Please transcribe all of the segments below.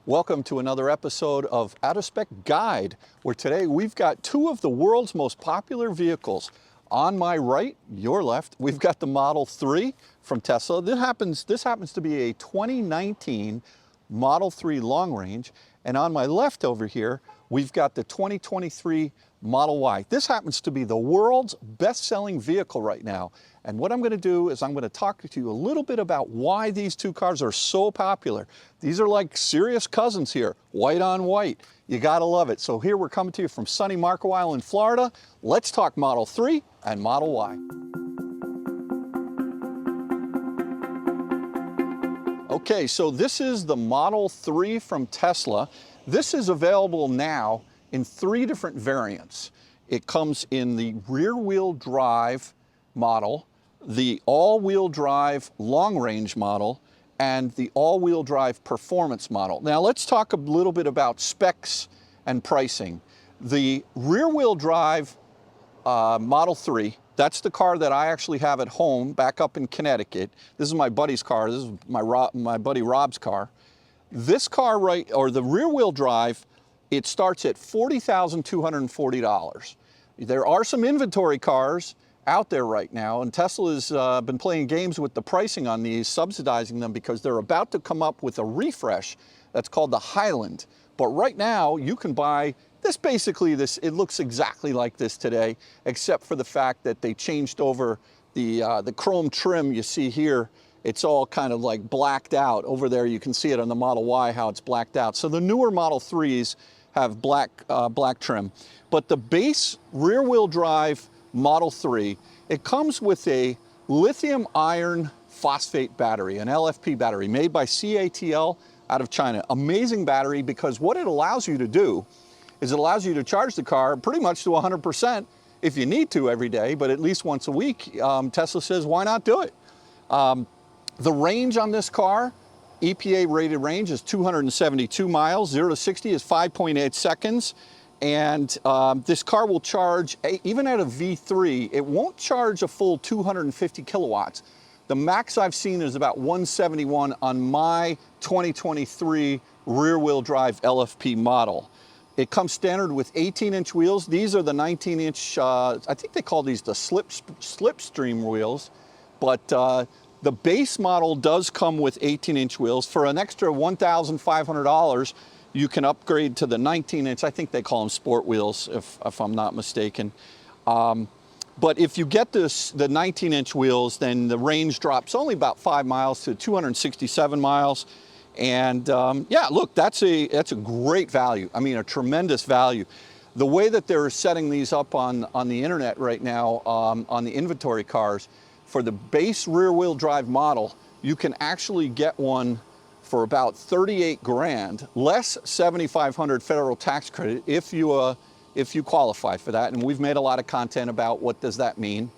Welcome to another episode of Out of Spec Guide, where today we've got two of the world's most popular vehicles. On my right, your left, we've got the Model 3 from Tesla. This happens to be a 2019 Model 3 long range. And on my left over here, we've got the 2023 Model Y. This happens to be the world's best-selling vehicle right now. And what I'm going to do is I'm going to talk to you a little bit about why these two cars are so popular. These are like serious cousins here, white on white. You got to love it. So here we're coming to you from sunny Marco Island, Florida. Let's talk Model 3 and Model Y. Okay, so this is the Model 3 from Tesla. This is available now in three different variants. It comes in the rear-wheel drive model, the all-wheel drive long-range model, and the all-wheel drive performance model. Now let's talk a little bit about specs and pricing. The rear-wheel drive Model 3, that's the car that I actually have at home back up in Connecticut. This is my buddy's car. This is my buddy Rob's car. This car, the rear-wheel drive, it starts at $40,240. There are some inventory cars out there right now, and Tesla's been playing games with the pricing on these, subsidizing them because they're about to come up with a refresh that's called the Highland. But right now, you can buy this, it looks exactly like this today, except for the fact that they changed over the chrome trim you see here. It's all kind of like blacked out. Over there, you can see it on the Model Y, how it's blacked out. So the newer Model 3s have black trim. But the base rear-wheel drive Model 3, it comes with a lithium iron phosphate battery, an LFP battery made by CATL out of China. Amazing battery, because what it allows you to do is it allows you to charge the car pretty much to 100% if you need to every day, but at least once a week. Tesla says, why not do it? The range on this car, EPA rated range, is 272 miles. 0 to 60 is 5.8 seconds. And this car will charge, even at a V3, it won't charge a full 250 kilowatts. The max I've seen is about 171 on my 2023 rear-wheel drive LFP model. It comes standard with 18-inch wheels. These are the 19-inch, I think they call these the Slipstream wheels, but the base model does come with 18-inch wheels. For an extra $1,500, you can upgrade to the 19-inch. I think they call them sport wheels, if I'm not mistaken. But if you get the 19-inch wheels, then the range drops only about 5 miles to 267 miles. And yeah, look, that's a great value. I mean, a tremendous value. The way that they're setting these up on the internet right now, on the inventory cars, for the base rear-wheel drive model, you can actually get one for about 38 grand, less 7,500 federal tax credit if you qualify for that. And we've made a lot of content about what does that mean.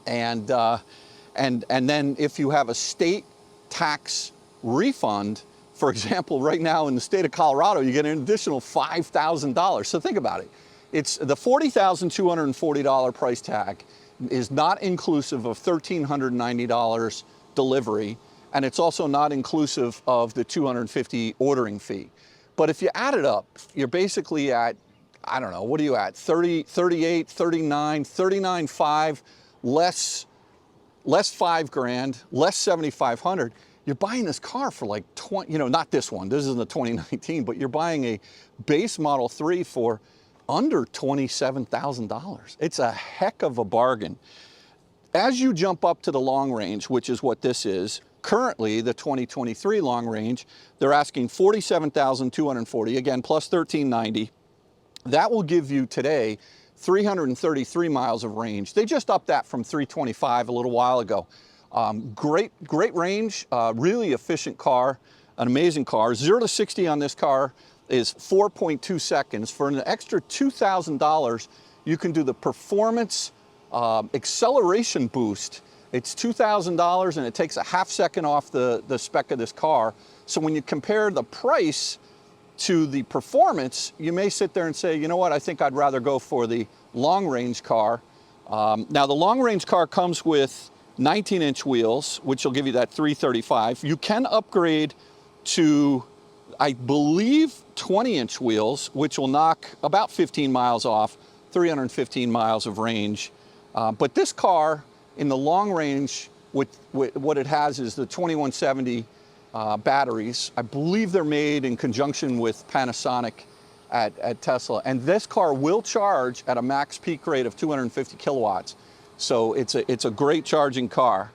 And then if you have a state tax refund, for example, right now in the state of Colorado, you get an additional $5,000. So think about it. It's the $40,240 price tag is not inclusive of $1,390 delivery, and it's also not inclusive of the $250 ordering fee. But if you add it up, you're basically at, I don't know, what are you at? 30, 38, 39, 39.5, less 5 grand, less 7,500. You're buying this car for like 20, not this one, this is the 2019, but you're buying a base Model 3 for under $27,000. It's a heck of a bargain. As you jump up to the long range, which is what this is, currently the 2023 long range, they're asking $47,240, again, plus $1,390. That will give you today 333 miles of range. They just upped that from 325 a little while ago. Great range, really efficient car, an amazing car. 0 to 60 on this car is 4.2 seconds. For an extra $2,000, you can do the performance acceleration boost. It's $2,000 and it takes a half second off the spec of this car. So when you compare the price to the performance, you may sit there and say, you know what, I think I'd rather go for the long range car. Now the long range car comes with 19-inch wheels, which will give you that 335. You can upgrade to I believe 20-inch wheels, which will knock about 15 miles off, 315 miles of range. But this car, in the long range, what it has is the 2170 batteries. I believe they're made in conjunction with Panasonic at Tesla. And this car will charge at a max peak rate of 250 kilowatts. So it's a great charging car.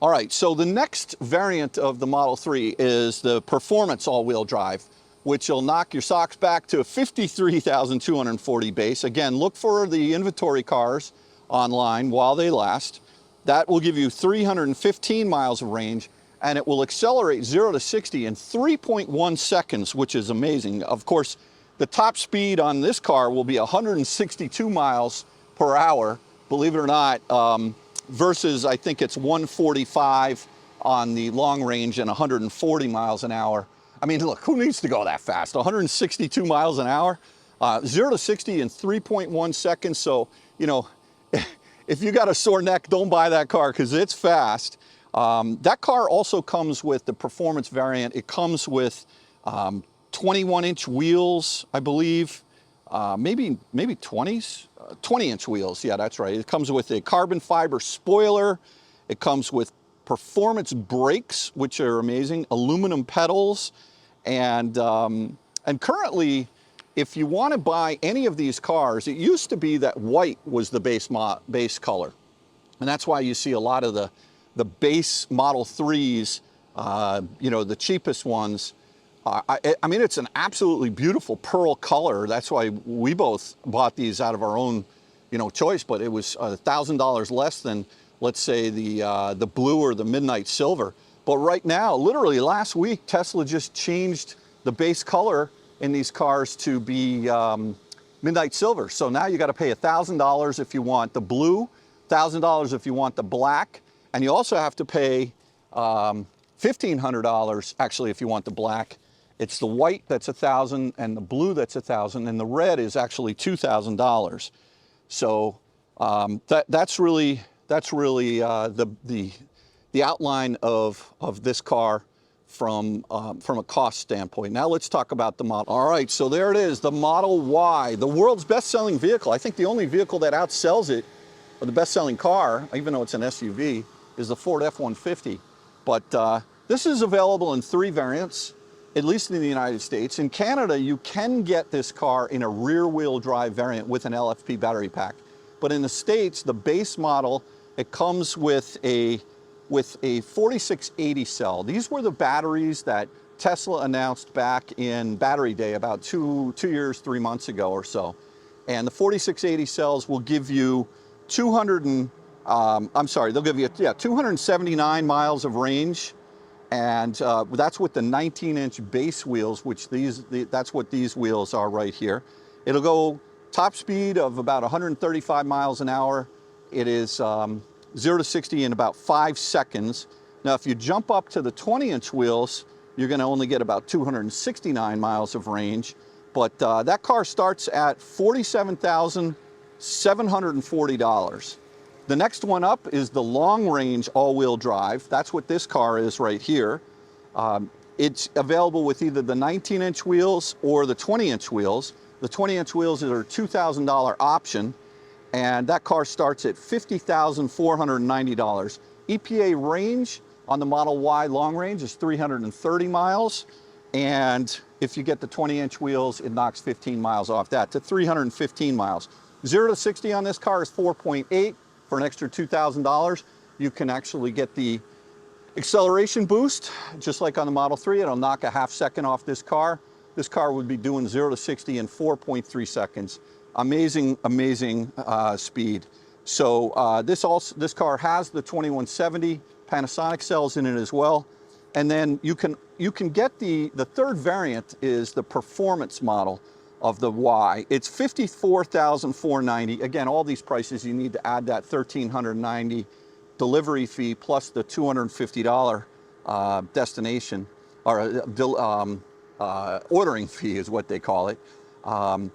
All right, so the next variant of the Model 3 is the Performance all-wheel drive, which will knock your socks back to 53,240 base. Again, look for the inventory cars online while they last. That will give you 315 miles of range, and it will accelerate 0 to 60 in 3.1 seconds, which is amazing. Of course, the top speed on this car will be 162 miles per hour, believe it or not, versus I think it's 145 on the long range and 140 miles an hour. I mean, look, who needs to go that fast? 162 miles an hour, 0 to 60 in 3.1 seconds. So, you know, if you got a sore neck, don't buy that car because it's fast. That car also comes with the Performance variant. It comes with 21-inch wheels, I believe, maybe 20s. 20-inch wheels, yeah, that's right. It comes with a carbon fiber spoiler. It comes with Performance brakes, which are amazing, aluminum pedals, and currently, if you want to buy any of these cars, it used to be that white was the base color, and that's why you see a lot of the base Model 3s, you know, the cheapest ones. I mean, it's an absolutely beautiful pearl color. That's why we both bought these out of our own, you know, choice. But it was $1,000 less than, let's say, the blue or the midnight silver. But right now, literally last week, Tesla just changed the base color in these cars to be midnight silver. So now you got to pay $1,000 if you want the blue, $1,000 if you want the black, and you also have to pay $1,500 actually if you want the black. It's the white that's $1,000 and the blue that's $1,000 and the red is actually $2,000. So that's really the outline of this car from a cost standpoint. Now let's talk about the model. All right, so there it is, the Model Y, the world's best-selling vehicle. I think the only vehicle that outsells it, or the best-selling car, even though it's an SUV, is the Ford F-150. But this is available in 3 variants, at least in the United States. In Canada, you can get this car in a rear-wheel drive variant with an LFP battery pack. But in the States, the base model, it comes with a 4680 cell. These were the batteries that Tesla announced back in Battery Day about 2 years, 3 months ago or so. And the 4680 cells will give you 279 miles of range. And that's with the 19-inch base wheels, which that's what these wheels are right here. It'll go top speed of about 135 miles an hour. It is 0 to 60 in about 5 seconds. Now, if you jump up to the 20-inch wheels, you're going to only get about 269 miles of range. But that car starts at $47,740. The next one up is the long-range all-wheel drive. That's what this car is right here. It's available with either the 19-inch wheels or the 20-inch wheels. The 20-inch wheels are a $2,000 option, and that car starts at $50,490. EPA range on the Model Y long range is 330 miles, and if you get the 20-inch wheels, it knocks 15 miles off that to 315 miles. 0 to 60 on this car is 4.8. For an extra $2,000, you can actually get the acceleration boost, just like on the Model 3. It'll knock a half second off this car. This car would be doing 0 to 60 in 4.3 seconds. Amazing, amazing speed. So this car has the 2170 Panasonic cells in it as well. And then you can get the third variant is the Performance model of the Y. It's $54,490. Again, all these prices, you need to add that $1,390 delivery fee plus the $250 destination, or ordering fee is what they call it. 0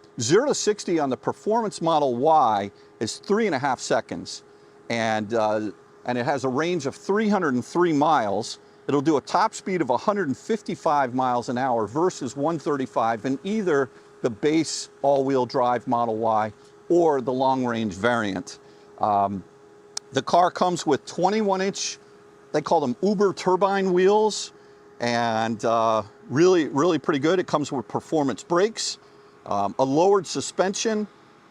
to 60 on the Performance Model Y is 3.5 seconds. And it has a range of 303 miles. It'll do a top speed of 155 miles an hour versus 135 in either the base all-wheel drive Model Y or the long-range variant. The car comes with 21-inch, they call them Uber turbine wheels, and really pretty good. It comes with performance brakes, a lowered suspension,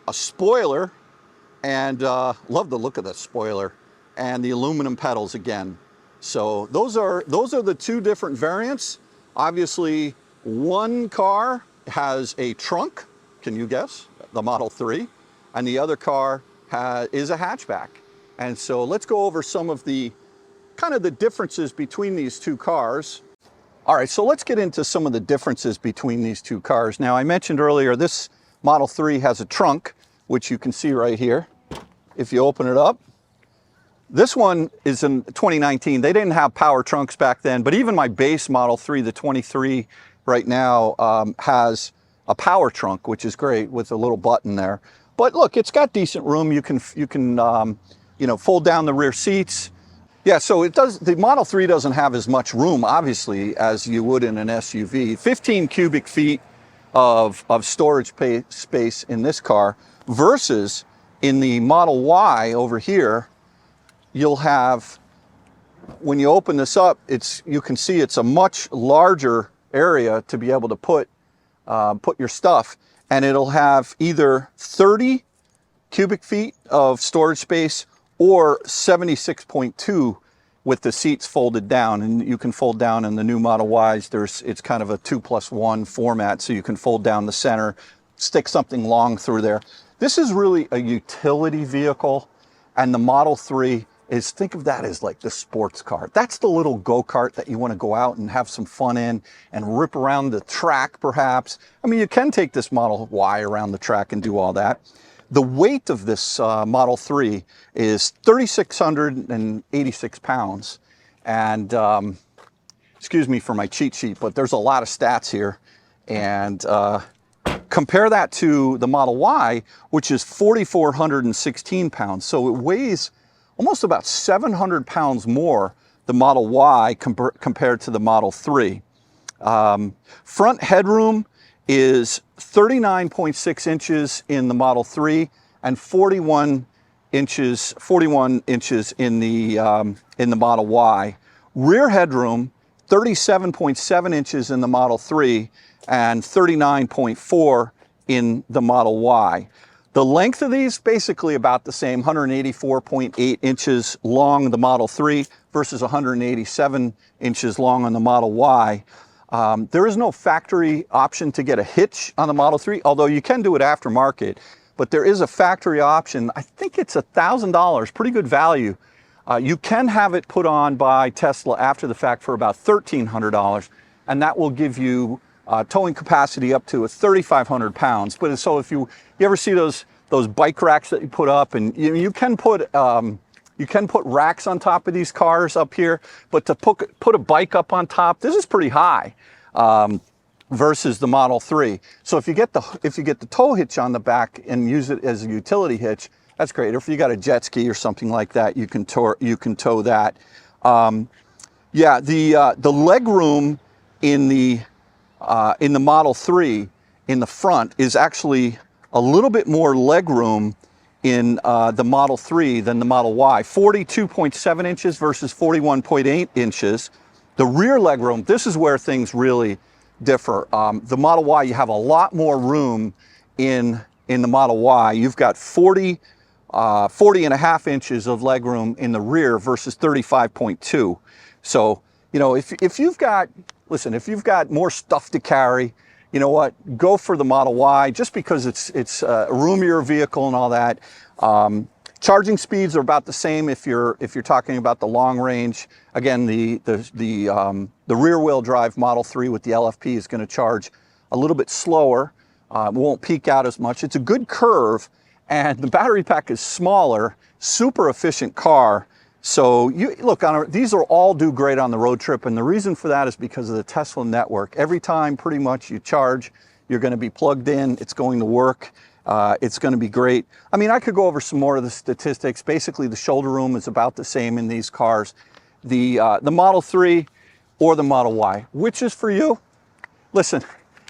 a spoiler, and love the look of the spoiler, and the aluminum pedals again. So those are the two different variants. Obviously, one car has a trunk, can you guess? The Model 3, and the other car is a hatchback. And so let's go over some of the kind of the differences between these two cars. All right, so let's get into some of the differences between these two cars. Now, I mentioned earlier, this Model 3 has a trunk, which you can see right here. If you open it up, this one is in 2019. They didn't have power trunks back then, but even my base Model 3, the 23 right now, has a power trunk, which is great with a little button there. But look, it's got decent room. You can you know, fold down the rear seats. Yeah, so it does. The Model 3 doesn't have as much room, obviously, as you would in an SUV. 15 cubic feet of storage space in this car versus in the Model Y over here, you'll have, when you open this up, you can see it's a much larger area to be able to put your stuff, and it'll have either 30 cubic feet of storage space or 76.2 with the seats folded down. And you can fold down in the new Model Ys. It's kind of a 2+1 format, so you can fold down the center, stick something long through there. This is really a utility vehicle, and the Model 3 is, think of that as like the sports car. That's the little go-kart that you want to go out and have some fun in and rip around the track, perhaps. I mean, you can take this Model Y around the track and do all that. The weight of this Model 3 is 3,686 pounds. And excuse me for my cheat sheet, but there's a lot of stats here. And compare that to the Model Y, which is 4,416 pounds. So it weighs almost about 700 pounds more, the Model Y, compared to the Model 3. Front headroom is 39.6 inches in the Model 3 and 41 inches in the Model Y. Rear headroom, 37.7 inches in the Model 3 and 39.4 in the Model Y. The length of these, basically about the same, 184.8 inches long, the Model 3 versus 187 inches long on the Model Y. There is no factory option to get a hitch on the Model 3, although you can do it aftermarket, but there is a factory option. I think it's $1,000, pretty good value. You can have it put on by Tesla after the fact for about $1,300, and that will give you towing capacity up to 3,500 pounds. But so if you ever see those bike racks that you put up, and you can put racks on top of these cars up here, but to put a bike up on top, this is pretty high versus the Model 3. So if you get the tow hitch on the back and use it as a utility hitch, that's great. Or if you got a jet ski or something like that, you can tow that. Yeah, the leg room in the Model 3 in the front is actually a little bit more leg room in the Model 3 than the Model Y. 42.7 inches versus 41.8 inches. The rear leg room, this is where things really differ. The Model Y, you have a lot more room in the Model Y. You've got 40 and a half inches of leg room in the rear versus 35.2. So, you know, if you've got more stuff to carry, you know what, go for the Model Y, just because it's a roomier vehicle and all that. Charging speeds are about the same if you're talking about the long range. Again, the rear wheel drive Model 3 with the LFP is going to charge a little bit slower. It won't peak out as much. It's a good curve, and the battery pack is smaller, super efficient car. So these all do great on the road trip, and the reason for that is because of the Tesla network. Every time pretty much you charge, you're going to be plugged in, it's going to work, it's going to be great. I mean, I could go over some more of the statistics. Basically, the shoulder room is about the same in these cars. The Model 3, or the Model Y. Which is for you? Listen,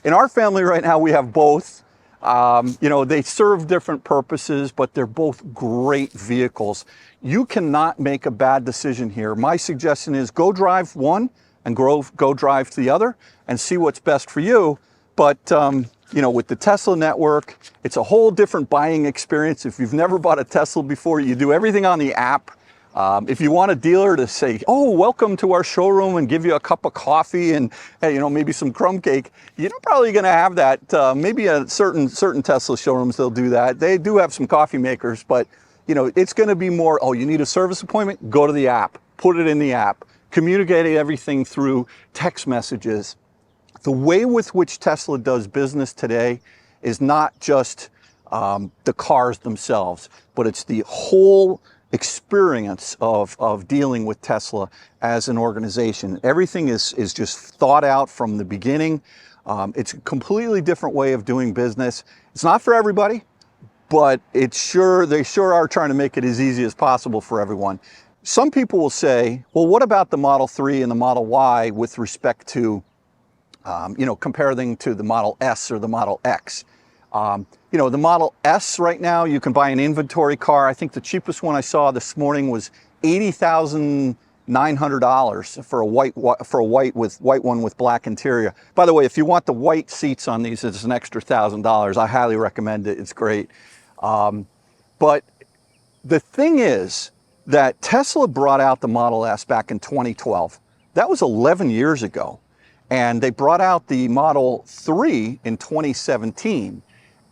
in our family right now, we have both. You know, they serve different purposes, but they're both great vehicles. You cannot make a bad decision here. My suggestion is go drive one and go drive the other and see what's best for you. But, you know, with the Tesla network, it's a whole different buying experience. If you've never bought a Tesla before, you do everything on the app. If you want a dealer to say, oh, welcome to our showroom and give you a cup of coffee and you know, maybe some crumb cake, you're not probably going to have that. Maybe at certain Tesla showrooms, they'll do that. They do have some coffee makers, but you know, it's going to be more, oh, you need a service appointment? Go to the app, put it in the app, communicate everything through text messages. The way with which Tesla does business today is not just the cars themselves, but it's the whole experience of dealing with Tesla as an organization. Everything is just thought out from the beginning. It's a completely different way of doing business. It's not for everybody, but they sure are trying to make it as easy as possible for everyone. Some people will say, well, what about the Model 3 and the Model Y with respect to, you know, comparing to the Model S or the Model X? You know, the Model S right now, you can buy an inventory car. I think the cheapest one I saw this morning was $80,900 for a white one with black interior. By the way, if you want the white seats on these, it's an extra $1,000. I highly recommend it. It's great. But the thing is that Tesla brought out the Model S back in 2012. That was 11 years ago. And they brought out the Model 3 in 2017.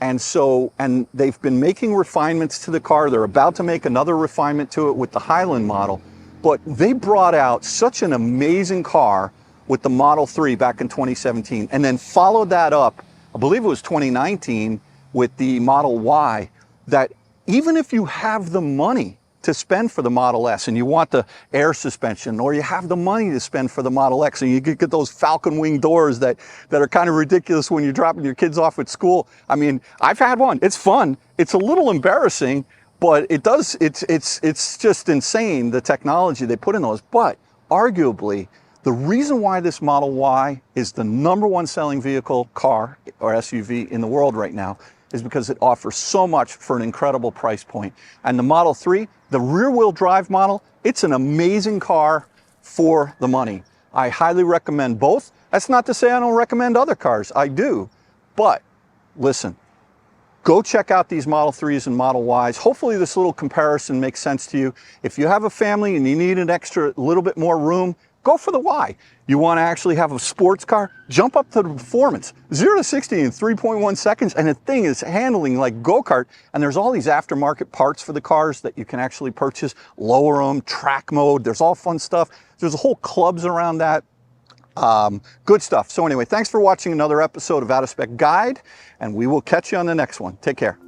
And they've been making refinements to the car. They're about to make another refinement to it with the Highland model. But they brought out such an amazing car with the Model 3 back in 2017, and then followed that up, I believe it was 2019, with the Model Y, that even if you have the money to spend for the Model S and you want the air suspension, or you have the money to spend for the Model X and you get those falcon wing doors that are kind of ridiculous when you're dropping your kids off at school. I mean, I've had one. It's fun. It's a little embarrassing, but it's just insane, the technology they put in those. But arguably, the reason why this Model Y is the #1 selling vehicle, car or SUV in the world right now is because it offers so much for an incredible price point. And the Model 3, the rear-wheel drive model, it's an amazing car for the money. I highly recommend both. That's not to say I don't recommend other cars. I do. But listen, go check out these Model 3s and Model Ys. Hopefully this little comparison makes sense to you. If you have a family and you need an extra little bit more room, go for the Y. You want to actually have a sports car? Jump up to the performance. 0 to 60 in 3.1 seconds, and the thing is handling like go-kart. And there's all these aftermarket parts for the cars that you can actually purchase, lower them, track mode. There's all fun stuff. There's a whole clubs around that. Good stuff. So anyway, thanks for watching another episode of Out of Spec Guide, and we will catch you on the next one. Take care.